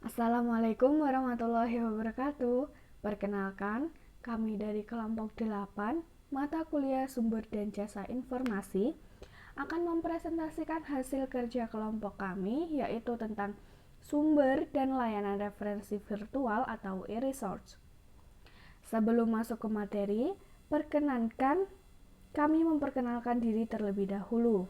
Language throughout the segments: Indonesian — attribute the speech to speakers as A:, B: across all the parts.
A: Assalamualaikum warahmatullahi wabarakatuh. Perkenalkan, kami dari kelompok 8 mata kuliah Sumber dan Jasa Informasi akan mempresentasikan hasil kerja kelompok kami, yaitu tentang sumber dan layanan referensi virtual atau e-research. Sebelum masuk ke materi, perkenankan kami memperkenalkan diri terlebih dahulu.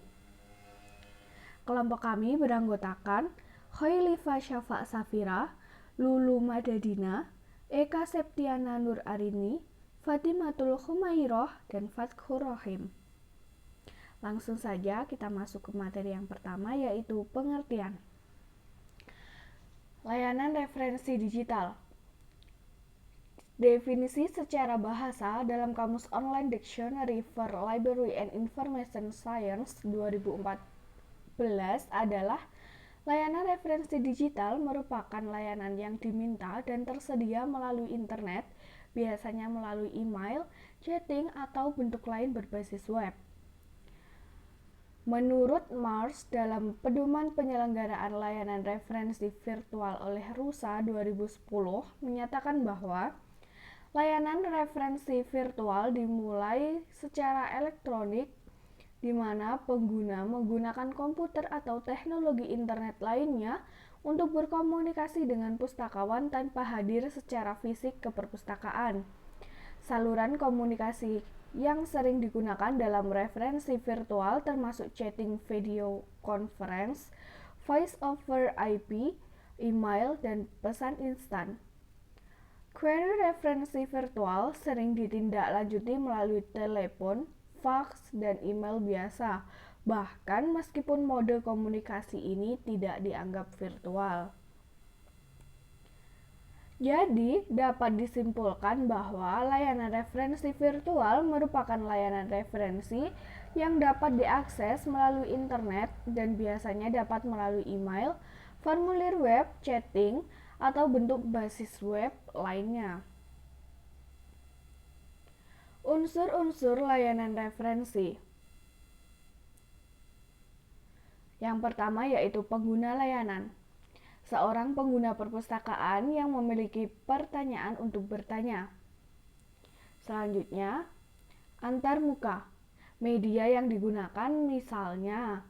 A: Kelompok kami beranggotakan Khailifa Syafa Safira, Lulu Madadina, Eka Septiana Nur Arini, Fatimatul Khumairah, dan Fathur Rahim. Langsung saja kita masuk ke materi yang pertama, yaitu pengertian. Layanan referensi digital. Definisi secara bahasa dalam Kamus Online Dictionary for Library and Information Science 2014 adalah layanan referensi digital merupakan layanan yang diminta dan tersedia melalui internet, biasanya melalui email, chatting, atau bentuk lain berbasis web. Menurut Mars dalam Pedoman Penyelenggaraan Layanan Referensi Virtual oleh RUSA 2010 menyatakan bahwa layanan referensi virtual dimulai secara elektronik di mana pengguna menggunakan komputer atau teknologi internet lainnya untuk berkomunikasi dengan pustakawan tanpa hadir secara fisik ke perpustakaan. Saluran komunikasi yang sering digunakan dalam referensi virtual termasuk chatting video conference, voice over IP, email, dan pesan instan. Query referensi virtual sering ditindaklanjuti melalui telepon, fax, dan email biasa, bahkan meskipun mode komunikasi ini tidak dianggap virtual. Jadi, dapat disimpulkan bahwa layanan referensi virtual merupakan layanan referensi yang dapat diakses melalui internet dan biasanya dapat melalui email, formulir web, chatting, atau bentuk basis web lainnya. Unsur-unsur layanan referensi. Yang pertama yaitu pengguna layanan. Seorang pengguna perpustakaan yang memiliki pertanyaan untuk bertanya. Selanjutnya, antarmuka. Media yang digunakan misalnya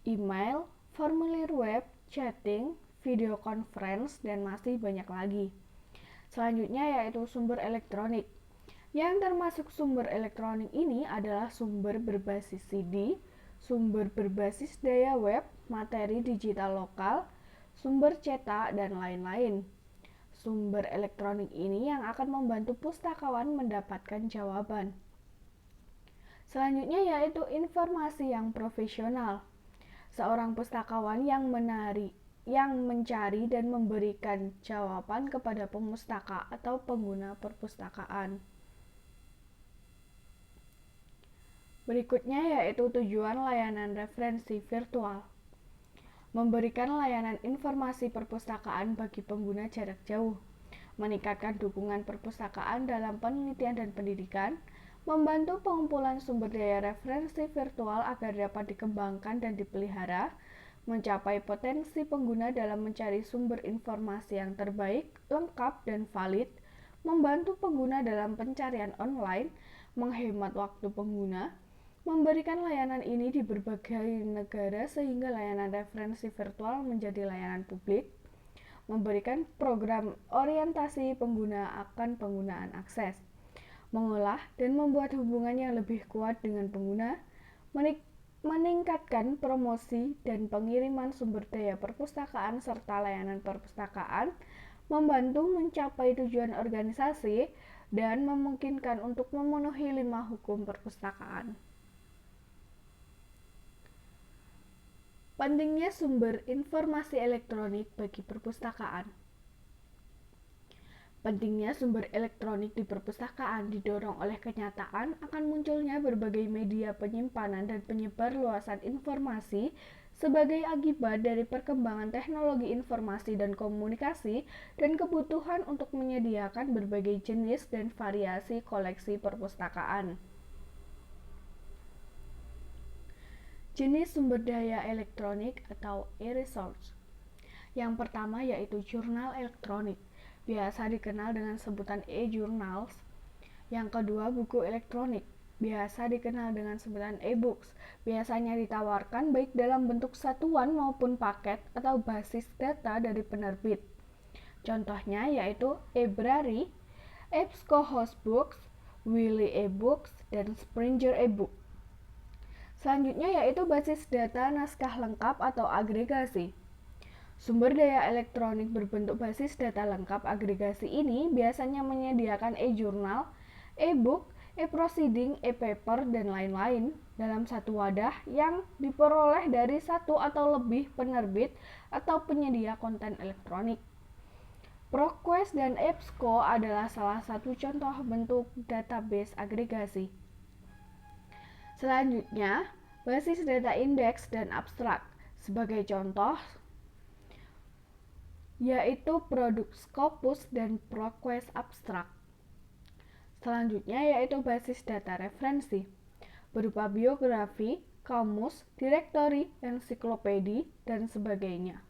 A: email, formulir web, chatting, video conference, dan masih banyak lagi. Selanjutnya yaitu sumber elektronik. Yang termasuk sumber elektronik ini adalah sumber berbasis CD, sumber berbasis daya web, materi digital lokal, sumber cetak, dan lain-lain. Sumber elektronik ini yang akan membantu pustakawan mendapatkan jawaban. Selanjutnya yaitu informasi yang profesional. Seorang pustakawan yang mencari dan memberikan jawaban kepada pemustaka atau pengguna perpustakaan. Berikutnya yaitu tujuan layanan referensi virtual. Memberikan layanan informasi perpustakaan bagi pengguna jarak jauh, meningkatkan dukungan perpustakaan dalam penelitian dan pendidikan, membantu pengumpulan sumber daya referensi virtual agar dapat dikembangkan dan dipelihara, mencapai potensi pengguna dalam mencari sumber informasi yang terbaik, lengkap, dan valid, membantu pengguna dalam pencarian online, menghemat waktu pengguna, memberikan layanan ini di berbagai negara sehingga layanan referensi virtual menjadi layanan publik, memberikan program orientasi pengguna akan penggunaan akses, mengolah dan membuat hubungan yang lebih kuat dengan pengguna, meningkatkan promosi dan pengiriman sumber daya perpustakaan serta layanan perpustakaan, membantu mencapai tujuan organisasi, dan memungkinkan untuk memenuhi 5 hukum perpustakaan. Pentingnya sumber informasi elektronik bagi perpustakaan. Pentingnya sumber elektronik di perpustakaan didorong oleh kenyataan akan munculnya berbagai media penyimpanan dan penyebar luasan informasi sebagai akibat dari perkembangan teknologi informasi dan komunikasi dan kebutuhan untuk menyediakan berbagai jenis dan variasi koleksi perpustakaan. Jenis sumber daya elektronik atau e-resource. Yang pertama yaitu jurnal elektronik, biasa dikenal dengan sebutan e-journals. Yang kedua, buku elektronik, biasa dikenal dengan sebutan e-books. Biasanya ditawarkan baik dalam bentuk satuan maupun paket atau basis data dari penerbit. Contohnya yaitu eBrary, EBSCO Books, Wiley eBooks, dan Springer eBook. Selanjutnya yaitu basis data naskah lengkap atau agregasi. Sumber daya elektronik berbentuk basis data lengkap agregasi ini biasanya menyediakan e-jurnal, e-book, e-proceeding, e-paper, dan lain-lain dalam satu wadah yang diperoleh dari satu atau lebih penerbit atau penyedia konten elektronik. ProQuest dan EBSCO adalah salah satu contoh bentuk database agregasi. Selanjutnya, basis data indeks dan abstrak. Sebagai contoh, yaitu produk Scopus dan ProQuest Abstract. Selanjutnya yaitu basis data referensi, berupa biografi, kamus, direktori, ensiklopedi, dan sebagainya.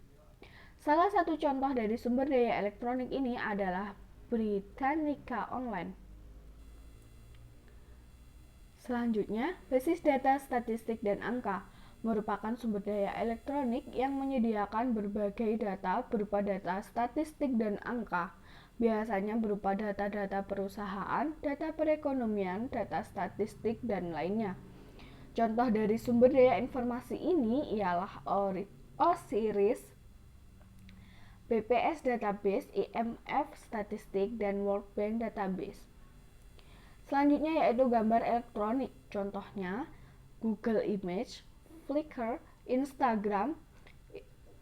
A: Salah satu contoh dari sumber daya elektronik ini adalah Britannica Online. Selanjutnya, basis data statistik dan angka merupakan sumber daya elektronik yang menyediakan berbagai data berupa data statistik dan angka, biasanya berupa data-data perusahaan, data perekonomian, data statistik, dan lainnya. Contoh dari sumber daya informasi ini ialah OSIRIS, BPS Database, IMF Statistik, dan World Bank Database. Selanjutnya yaitu gambar elektronik, contohnya Google Image, Flickr, Instagram,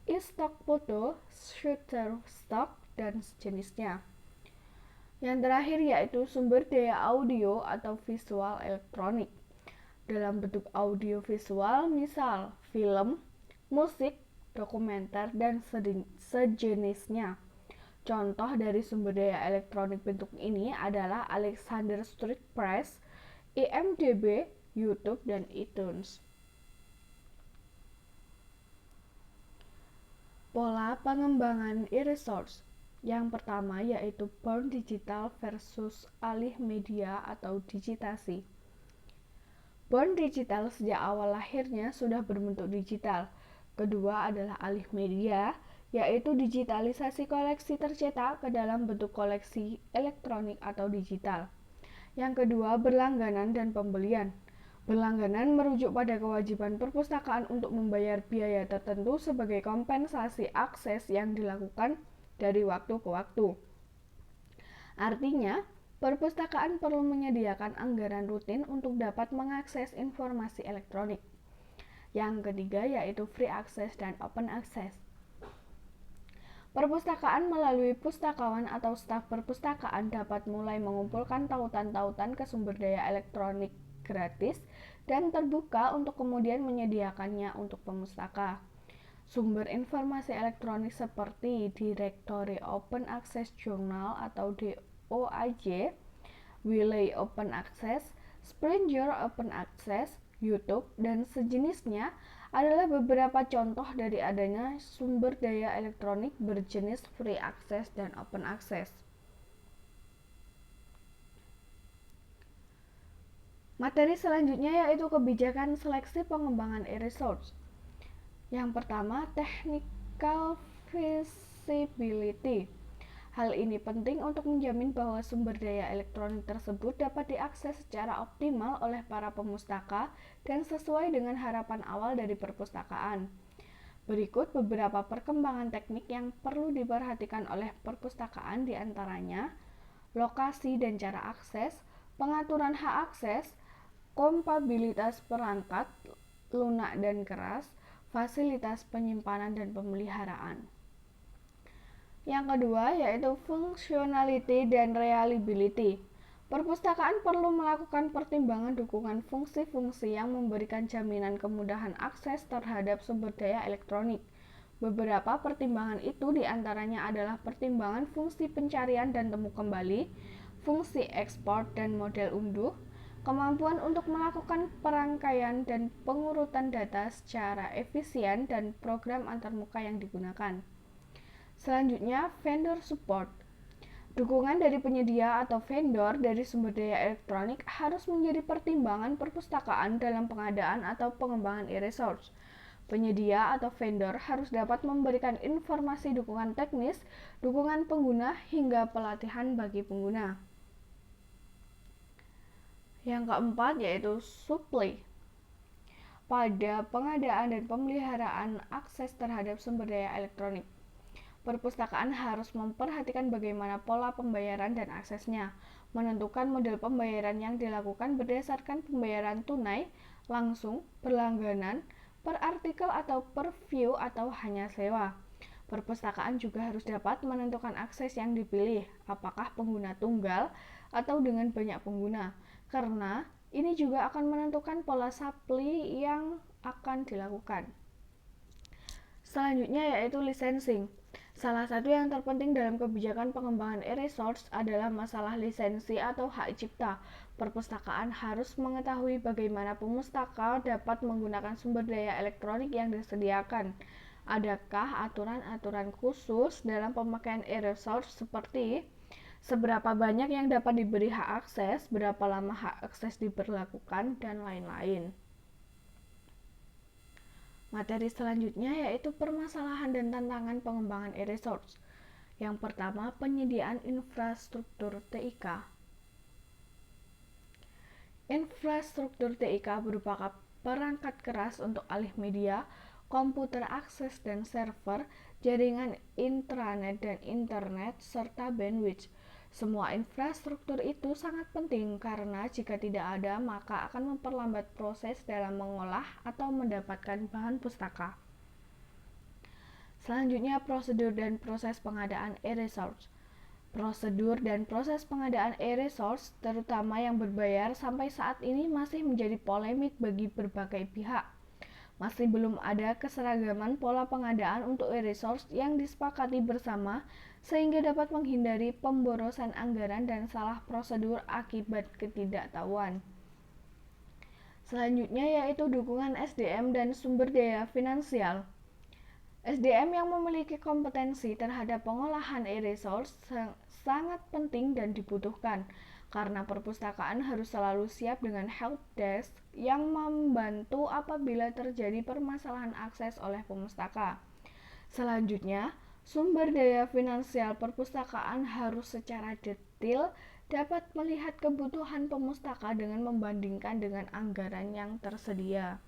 A: iStock Photo, Shutterstock, dan sejenisnya. Yang terakhir yaitu sumber daya audio atau visual elektronik. Dalam bentuk audio visual, misal film, musik, dokumenter, dan sejenisnya. Contoh dari sumber daya elektronik bentuk ini adalah Alexander Street Press, IMDb, YouTube, dan iTunes. Pola pengembangan e-resource. Yang pertama yaitu born digital versus alih media atau digitasi. Born digital sejak awal lahirnya sudah berbentuk digital. Kedua adalah alih media, yaitu digitalisasi koleksi tercetak ke dalam bentuk koleksi elektronik atau digital. Yang kedua, berlangganan dan pembelian. Berlangganan merujuk pada kewajiban perpustakaan untuk membayar biaya tertentu sebagai kompensasi akses yang dilakukan dari waktu ke waktu. Artinya, perpustakaan perlu menyediakan anggaran rutin untuk dapat mengakses informasi elektronik. Yang ketiga yaitu free access dan open access. Perpustakaan melalui pustakawan atau staf perpustakaan dapat mulai mengumpulkan tautan-tautan ke sumber daya elektronik gratis dan terbuka untuk kemudian menyediakannya untuk pemustaka. Sumber informasi elektronik seperti Directory Open Access Journal atau DOAJ, Wiley Open Access, Springer Open Access, YouTube, dan sejenisnya adalah beberapa contoh dari adanya sumber daya elektronik berjenis free access dan open access. Materi selanjutnya yaitu kebijakan seleksi pengembangan e-resource. Yang pertama, technical feasibility. Hal ini penting untuk menjamin bahwa sumber daya elektronik tersebut dapat diakses secara optimal oleh para pemustaka dan sesuai dengan harapan awal dari perpustakaan. Berikut beberapa perkembangan teknik yang perlu diperhatikan oleh perpustakaan, diantaranya lokasi dan cara akses, pengaturan hak akses, kompatibilitas perangkat, lunak dan keras, fasilitas penyimpanan dan pemeliharaan. Yang kedua yaitu functionality dan reliability. Perpustakaan perlu melakukan pertimbangan dukungan fungsi-fungsi yang memberikan jaminan kemudahan akses terhadap sumber daya elektronik. Beberapa pertimbangan itu diantaranya adalah pertimbangan fungsi pencarian dan temu kembali, fungsi ekspor dan model unduh, kemampuan untuk melakukan perangkaian dan pengurutan data secara efisien, dan program antarmuka yang digunakan. Selanjutnya, vendor support. Dukungan dari penyedia atau vendor dari sumber daya elektronik harus menjadi pertimbangan perpustakaan dalam pengadaan atau pengembangan e-resource. Penyedia atau vendor harus dapat memberikan informasi dukungan teknis, dukungan pengguna, hingga pelatihan bagi pengguna. Yang keempat yaitu supply. Pada pengadaan dan pemeliharaan akses terhadap sumber daya elektronik, perpustakaan harus memperhatikan bagaimana pola pembayaran dan aksesnya, menentukan model pembayaran yang dilakukan berdasarkan pembayaran tunai, langsung, berlangganan, per artikel atau per view atau hanya sewa. Perpustakaan juga harus dapat menentukan akses yang dipilih, apakah pengguna tunggal atau dengan banyak pengguna, karena ini juga akan menentukan pola supply yang akan dilakukan. Selanjutnya yaitu licensing. Salah satu yang terpenting dalam kebijakan pengembangan e-resource adalah masalah lisensi atau hak cipta. Perpustakaan harus mengetahui bagaimana pemustaka dapat menggunakan sumber daya elektronik yang disediakan. Adakah aturan-aturan khusus dalam pemakaian e-resource seperti seberapa banyak yang dapat diberi hak akses, berapa lama hak akses diberlakukan, dan lain-lain. Materi selanjutnya yaitu permasalahan dan tantangan pengembangan e-resource. Yang pertama, penyediaan infrastruktur TIK. Infrastruktur TIK berupa perangkat keras untuk alih media, komputer akses dan server, jaringan intranet dan internet, serta bandwidth. Semua infrastruktur itu sangat penting karena jika tidak ada maka akan memperlambat proses dalam mengolah atau mendapatkan bahan pustaka. Selanjutnya, prosedur dan proses pengadaan e-resource. Prosedur dan proses pengadaan e-resource, terutama yang berbayar, sampai saat ini masih menjadi polemik bagi berbagai pihak. Masih belum ada keseragaman pola pengadaan untuk e-resource yang disepakati bersama sehingga dapat menghindari pemborosan anggaran dan salah prosedur akibat ketidaktahuan. Selanjutnya yaitu dukungan SDM dan sumber daya finansial. SDM yang memiliki kompetensi terhadap pengolahan e-resource sangat penting dan dibutuhkan karena perpustakaan harus selalu siap dengan help desk yang membantu apabila terjadi permasalahan akses oleh pemustaka. Selanjutnya, sumber daya finansial perpustakaan harus secara detail dapat melihat kebutuhan pemustaka dengan membandingkan dengan anggaran yang tersedia.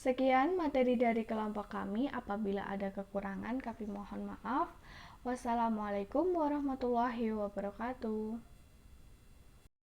A: Sekian materi dari kelompok kami. Apabila ada kekurangan, kami mohon maaf. Wassalamualaikum warahmatullahi wabarakatuh.